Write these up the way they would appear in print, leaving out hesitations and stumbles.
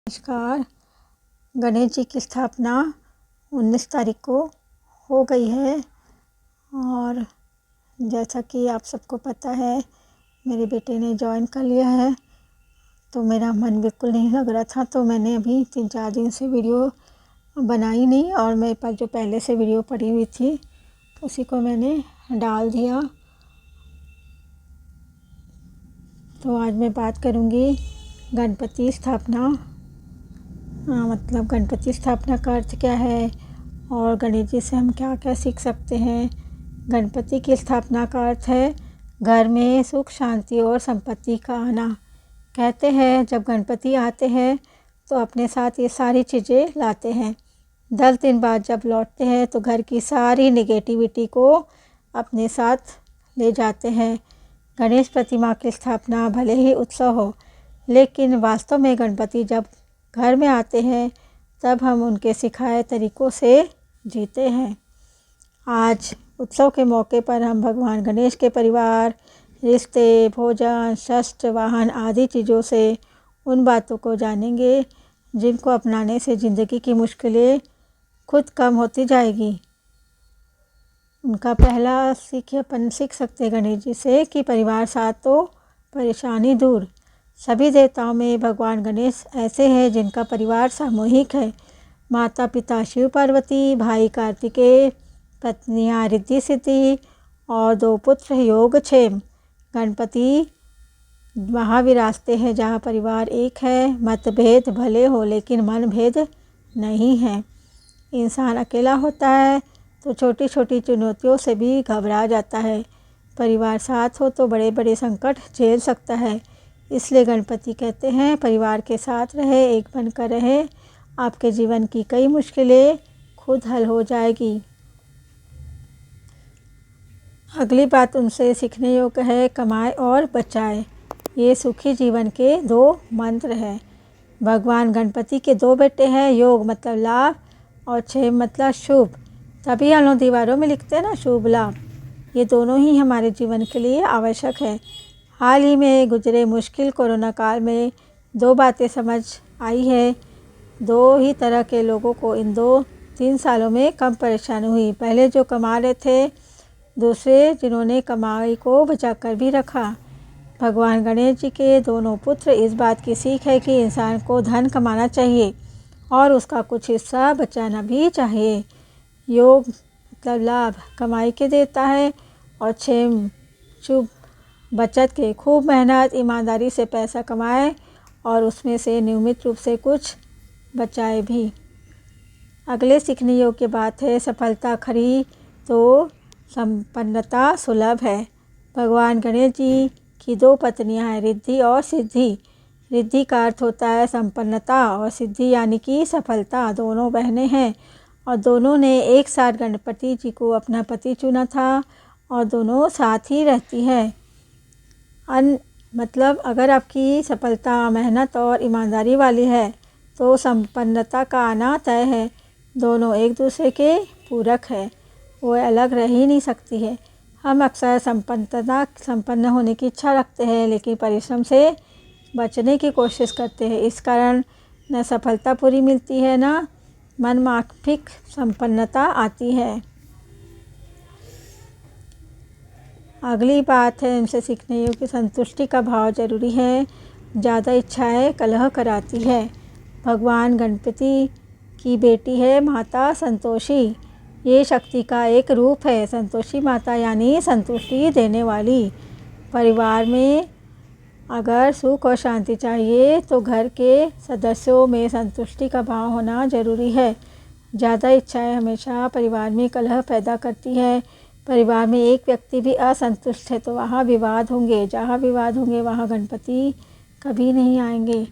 नमस्कार। गणेश जी की स्थापना 19 तारीख को हो गई है और जैसा कि आप सबको पता है मेरे बेटे ने ज्वाइन कर लिया है, तो मेरा मन बिल्कुल नहीं लग रहा था। तो मैंने अभी 3-4 दिन से वीडियो बनाई नहीं और मेरे पास जो पहले से वीडियो पड़ी हुई थी उसी को मैंने डाल दिया। तो आज मैं बात करूँगी गणपति स्थापना, मतलब गणपति स्थापना का अर्थ क्या है और गणेश जी से हम क्या क्या सीख सकते हैं। गणपति की स्थापना का अर्थ है घर में सुख शांति और संपत्ति का आना। कहते हैं जब गणपति आते हैं तो अपने साथ ये सारी चीज़ें लाते हैं। 10 दिन बाद जब लौटते हैं तो घर की सारी नेगेटिविटी को अपने साथ ले जाते हैं। गणेश प्रतिमा की स्थापना भले ही उत्सव हो, लेकिन वास्तव में गणपति जब घर में आते हैं तब हम उनके सिखाए तरीक़ों से जीते हैं। आज उत्सव के मौके पर हम भगवान गणेश के परिवार, रिश्ते, भोजन, शस्त्र, वाहन आदि चीज़ों से उन बातों को जानेंगे जिनको अपनाने से ज़िंदगी की मुश्किलें खुद कम होती जाएगी। उनका पहला सीख सकते हैं गणेश जी से कि परिवार साथ तो परेशानी दूर। सभी देवताओं में भगवान गणेश ऐसे हैं जिनका परिवार सामूहिक है। माता पिता शिव पार्वती, भाई कार्तिकेय, पत्नियां रिद्धि सिद्धि और 2 पुत्र योगक्षेम। गणपति वहाँ विराजते हैं जहाँ परिवार एक है। मतभेद भले हो लेकिन मनभेद नहीं है। इंसान अकेला होता है तो छोटी छोटी चुनौतियों से भी घबरा जाता है। परिवार साथ हो तो बड़े बड़े संकट झेल सकता है। इसलिए गणपति कहते हैं परिवार के साथ रहे, एक बनकर रहे, आपके जीवन की कई मुश्किलें खुद हल हो जाएगी। अगली बात उनसे सीखने योग्य है कमाए और बचाए। ये सुखी जीवन के 2 मंत्र हैं। भगवान गणपति के 2 बेटे हैं, योग मतलब लाभ और क्षेम मतलब शुभ। तभी हम लोग दीवारों में लिखते हैं ना, शुभ लाभ। ये दोनों ही हमारे जीवन के लिए आवश्यक है। हाल ही में गुजरे मुश्किल कोरोना काल में 2 बातें समझ आई है। 2 ही तरह के लोगों को इन 2-3 सालों में कम परेशानी हुई। पहले जो कमा रहे थे, दूसरे जिन्होंने कमाई को बचाकर भी रखा। भगवान गणेश जी के दोनों पुत्र इस बात की सीख है कि इंसान को धन कमाना चाहिए और उसका कुछ हिस्सा बचाना भी चाहिए। योग मतलब लाभ कमाई के देता है और क्षेम शुभ बचत के। खूब मेहनत ईमानदारी से पैसा कमाए और उसमें से नियमित रूप से कुछ बचाए भी। अगले सीखने योग्य बात है सफलता खरी तो संपन्नता सुलभ है। भगवान गणेश जी की 2 पत्नियां हैं, रिद्धि और सिद्धि। रिद्धि का अर्थ होता है संपन्नता और सिद्धि यानी कि सफलता। दोनों बहनें हैं और दोनों ने एक साथ गणपति जी को अपना पति चुना था और दोनों साथ ही रहती है। मतलब अगर आपकी सफलता मेहनत और ईमानदारी वाली है तो संपन्नता का आना तय है। दोनों एक दूसरे के पूरक है, वो अलग रह ही नहीं सकती है। हम अक्सर संपन्न होने की इच्छा रखते हैं लेकिन परिश्रम से बचने की कोशिश करते हैं। इस कारण न सफलता पूरी मिलती है न मनमाफिक संपन्नता आती है। अगली बात है इनसे सीखने योग्य संतुष्टि का भाव जरूरी है। ज़्यादा इच्छाएं कलह कराती है। भगवान गणपति की बेटी है माता संतोषी। ये शक्ति का एक रूप है। संतोषी माता यानी संतुष्टि देने वाली। परिवार में अगर सुख और शांति चाहिए तो घर के सदस्यों में संतुष्टि का भाव होना जरूरी है। ज़्यादा इच्छाएं हमेशा परिवार में कलह पैदा करती है। परिवार में एक व्यक्ति भी असंतुष्ट है तो वहाँ विवाद होंगे। जहाँ विवाद होंगे वहाँ गणपति कभी नहीं आएंगे।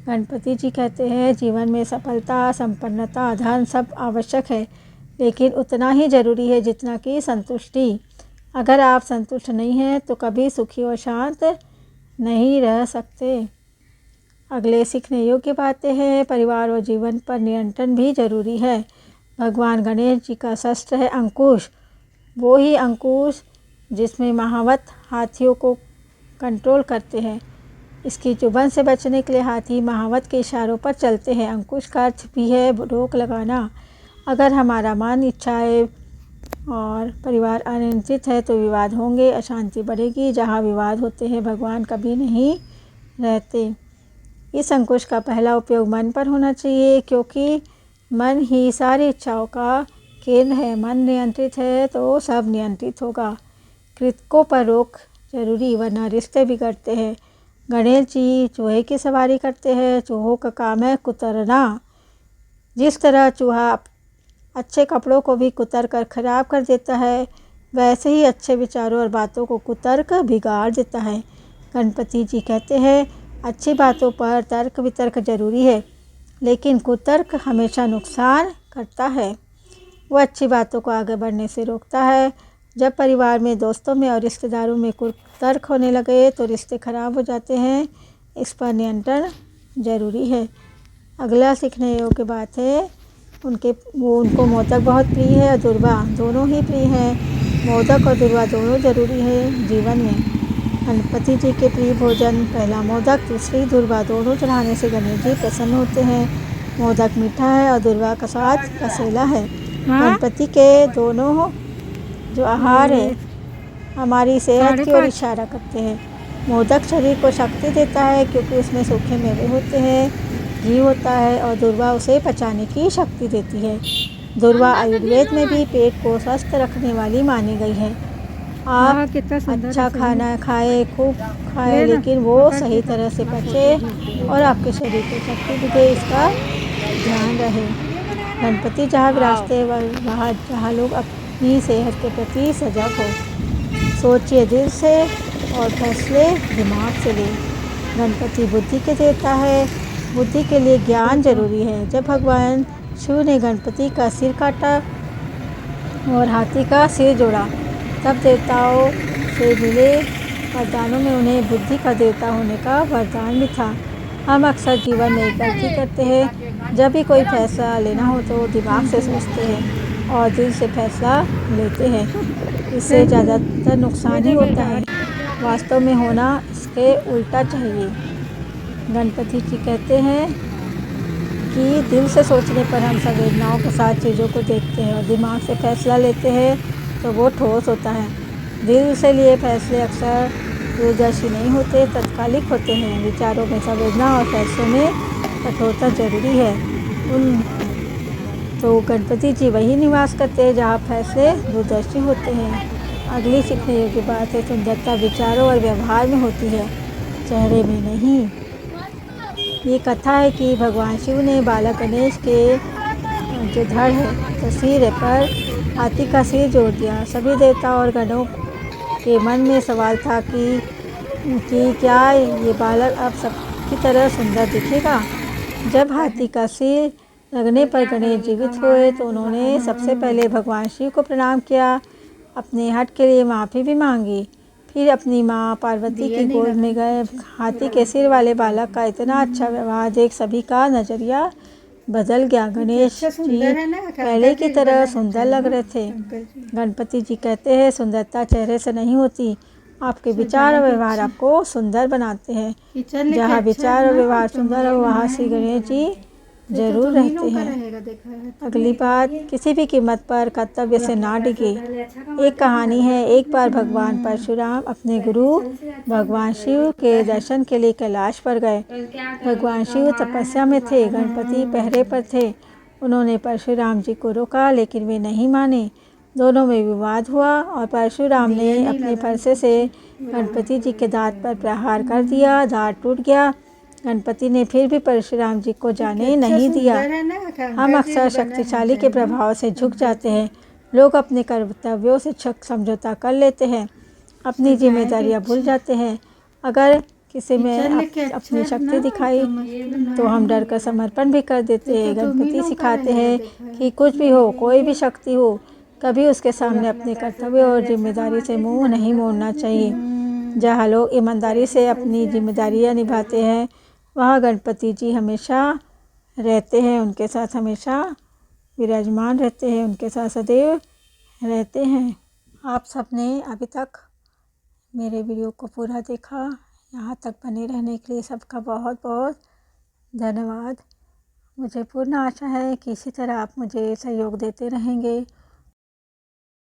गणपति जी कहते हैं जीवन में सफलता, संपन्नता, धन सब आवश्यक है, लेकिन उतना ही ज़रूरी है जितना कि संतुष्टि। अगर आप संतुष्ट नहीं हैं तो कभी सुखी और शांत नहीं रह सकते। अगले सीखने योग्य बातें हैं परिवार और जीवन पर नियंत्रण भी जरूरी है। भगवान गणेश जी का शस्त्र है अंकुश। वो ही अंकुश जिसमें महावत हाथियों को कंट्रोल करते हैं। इसकी चुभन से बचने के लिए हाथी महावत के इशारों पर चलते हैं। अंकुश का अर्थ भी है रोक लगाना। अगर हमारा मन, इच्छाएं और परिवार अनियंत्रित है तो विवाद होंगे, अशांति बढ़ेगी। जहाँ विवाद होते हैं भगवान कभी नहीं रहते। इस अंकुश का पहला उपयोग मन पर होना चाहिए, क्योंकि मन ही सारी इच्छाओं का केंद्र है। मन नियंत्रित है तो सब नियंत्रित होगा। कृतकों पर रोक जरूरी, वरना रिश्ते बिगड़ते हैं। गणेश जी चूहे की सवारी करते हैं। चूहों का काम है कुतरना। जिस तरह चूहा अच्छे कपड़ों को भी कुतर कर खराब कर देता है, वैसे ही अच्छे विचारों और बातों को कुतर कर बिगाड़ देता है। गणपति जी कहते हैं, अच्छी बातों पर तर्क वितर्क जरूरी है, लेकिन कुतर्क हमेशा नुकसान करता है। वो अच्छी बातों को आगे बढ़ने से रोकता है। जब परिवार में, दोस्तों में और रिश्तेदारों में कुतर्क होने लगे तो रिश्ते खराब हो जाते हैं। इस पर नियंत्रण जरूरी है। अगला सीखने योग्य बात है, उनको मोदक बहुत प्रिय है और दुर्वा दोनों ही प्रिय हैं। मोदक और दुर्वा दोनों जरूरी है जीवन में। गणपति जी के प्रिय भोजन, पहला मोदक, दूसरी दुर्वा, दोनों चढ़ाने से गणेश जी प्रसन्न होते हैं। मोदक मीठा है और दुर्वा का स्वाद रसीला है। गणपति के दोनों जो आहार है हमारी सेहत की ओर इशारा करते हैं। मोदक शरीर को शक्ति देता है, क्योंकि उसमें सूखे मेवे होते हैं, घी होता है, और दुर्वा उसे पचाने की शक्ति देती है। दुर्वा आयुर्वेद में भी पेट को स्वस्थ रखने वाली मानी गई है। आप अच्छा खाना खाए, खूब खाए, लेकिन वो सही तरह से पचे और आपके शरीर को शक्ति भी दे, इसका ध्यान रहे। गणपति जहाँ विराजते वहाँ जहाँ लोग अपनी सेहत के प्रति सजग हो। सोचिए दिल से और फैसले दिमाग से लें। गणपति बुद्धि के देवता है। बुद्धि के लिए ज्ञान जरूरी है। जब भगवान शिव ने गणपति का सिर काटा और हाथी का सिर जोड़ा, तब देवताओं से मिले वरदानों में उन्हें बुद्धि का देवता होने का वरदान भी था। हम अक्सर जीवन में एक गलती करते हैं। जब भी कोई फैसला लेना हो तो दिमाग से सोचते हैं और दिल से फैसला लेते हैं। इससे ज़्यादातर नुकसान ही होता है। वास्तव में होना इसके उल्टा चाहिए। गणपति जी कहते हैं कि दिल से सोचने पर हम संवेदनाओं के साथ चीज़ों को देखते हैं और दिमाग से फैसला लेते हैं तो वो ठोस होता है। दिल से लिए फैसले अक्सर दूरदर्शी नहीं होते, तत्कालिक होते हैं। विचारों में संवेदना और फैसलों में कठोरता जरूरी है। तो गणपति जी वही निवास करते हैं जहाँ फैसले दूरदर्शी होते हैं। अगली सीखने योग्य बात है, सुंदरता विचारों और व्यवहार में होती है, चेहरे में नहीं। ये कथा है कि भगवान शिव ने बालक गणेश के जो धड़ है तस्वीर पर हाथी का सिर जोड़ दिया। सभी देवता और गणों के मन में सवाल था कि क्या ये बालक अब सबकी तरह सुंदर दिखेगा। जब हाथी का सिर लगने पर गणेश जीवित हुए तो उन्होंने सबसे पहले भगवान शिव को प्रणाम किया, अपने हट के लिए माफ़ी भी मांगी। फिर अपनी माँ पार्वती की गोद में गए। हाथी के सिर वाले बालक का इतना अच्छा व्यवहार देख सभी का नज़रिया बदल गया। गणेश जी पहले की तरह सुंदर लग रहे थे। गणपति जी कहते हैं, सुंदरता चेहरे से नहीं होती, आपके विचार और व्यवहार आपको सुंदर बनाते हैं। जहाँ विचार और व्यवहार सुंदर हो वहाँ श्री गणेश जी जरूर रहते हैं। अगली बात, किसी भी कीमत पर कर्तव्य से ना डिगे। एक कहानी है, एक बार भगवान परशुराम अपने गुरु भगवान शिव के दर्शन के लिए कैलाश पर गए। भगवान शिव तपस्या में थे, गणपति पहरे पर थे। उन्होंने परशुराम जी को रोका, लेकिन वे नहीं माने। दोनों में विवाद हुआ और परशुराम ने अपने फरसे से गणपति जी के दांत पर प्रहार कर दिया। दांत टूट गया। गणपति ने फिर भी परशुराम जी को जाने नहीं दिया। हम अक्सर शक्तिशाली के प्रभाव से झुक जाते हैं। लोग अपने कर्तव्यों से समझौता कर लेते हैं, अपनी जिम्मेदारियां भूल जाते हैं। अगर किसी में अपनी शक्ति दिखाई तो हम डर कर समर्पण भी कर देते हैं। गणपति सिखाते हैं कि कुछ भी हो, कोई भी शक्ति हो, कभी उसके सामने अपने कर्तव्य और जिम्मेदारी से मुंह नहीं मोड़ना चाहिए। जहाँ लोग ईमानदारी से अपनी जिम्मेदारियां निभाते हैं वहाँ गणपति जी हमेशा रहते हैं, उनके साथ हमेशा विराजमान रहते हैं, उनके साथ सदैव रहते हैं। आप सबने अभी तक मेरे वीडियो को पूरा देखा, यहाँ तक बने रहने के लिए सबका बहुत बहुत धन्यवाद। मुझे पूर्ण आशा है कि इसी तरह आप मुझे सहयोग देते रहेंगे